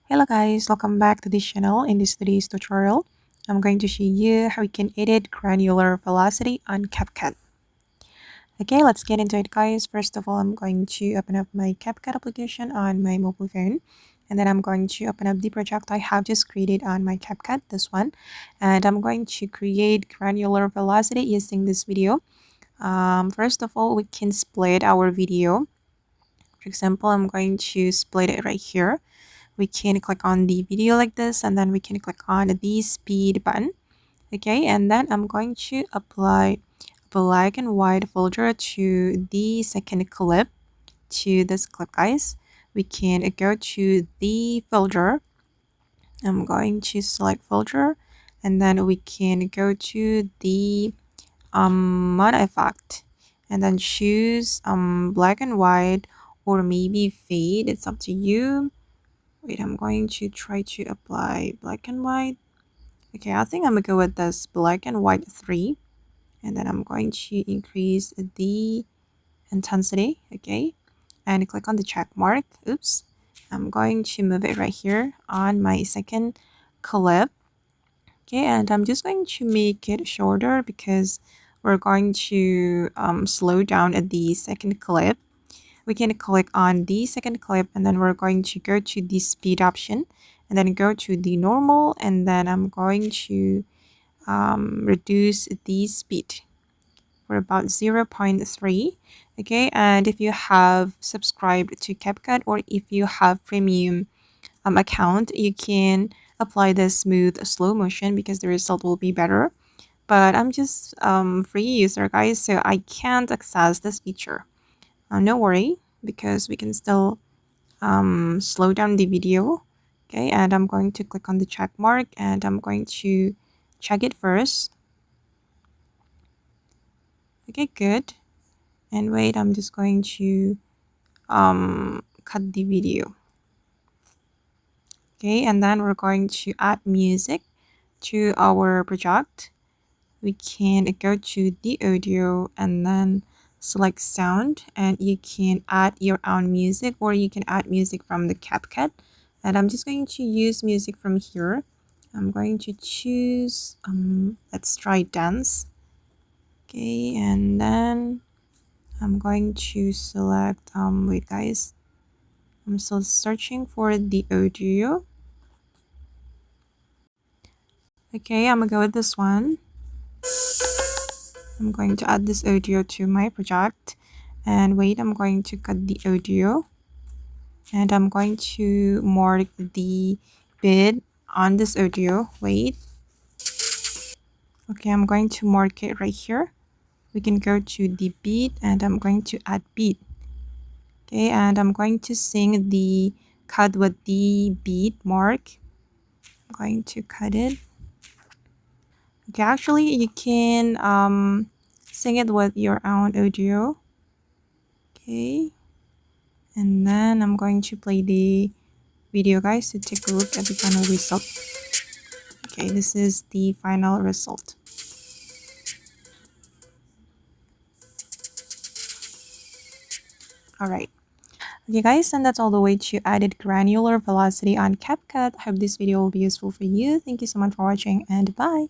Hello guys, welcome back to this channel. In this today's tutorial, I'm going to show you how we can edit granular velocity on CapCut. Okay, let's get into it guys. First of all, I'm going to open up my CapCut application on my mobile phone. And then I'm going to open up the project I have just created on my CapCut, this one. And I'm going to create granular velocity using this video. First of all, we can split our video. For example, I'm going to split it right here. We can click on the video like this, and then we can click on the speed button. Okay, and then I'm going to apply black and white filter to the second clip, to this clip guys. We can go to the filter. I'm going to select filter, and then we can go to the mono effect, and then choose black and white, or maybe fade. It's up to you. Wait, I'm going to try to apply black and white. Okay, I think I'm gonna go with this black and white 3. And then I'm going to increase the intensity, okay? And click on the check mark. Oops. I'm going to move it right here on my second clip. Okay, and I'm just going to make it shorter because we're going to slow down at the second clip. We can click on the second clip, and then we're going to go to the speed option, and then go to the normal, and then I'm going to reduce the speed for about 0.3. Okay, and if you have subscribed to CapCut, or if you have premium account, you can apply the smooth slow motion because the result will be better. But I'm just free user guys, so I can't access this feature. No worry, because we can still slow down the video. Okay, and I'm going to click on the check mark, and I'm going to check it first. Okay, good. And wait, I'm just going to cut the video. Okay, and then we're going to add music to our project. We can go to the audio and then select sound, and you can add your own music, or you can add music from the CapCut. And I'm just going to use music from here. I'm going to choose let's try dance. Okay, and then I'm going to select wait guys, I'm still searching for the audio. Okay, I'm gonna go with this one. I'm going to add this audio to my project, and wait, I'm going to cut the audio, and I'm going to mark the bit on this audio. Wait, okay, I'm going to mark it right here. We can go to the beat, and I'm going to add beat. Okay, and I'm going to sing the cut with the beat mark. I'm going to cut it. Okay, actually you can sing it with your own audio. Okay, and then I'm going to play the video guys to take a look at the final result. Okay, this is the final result. Alright. Okay guys, and that's all the way to added granular velocity on CapCut. I hope this video will be useful for you. Thank you so much for watching, and bye.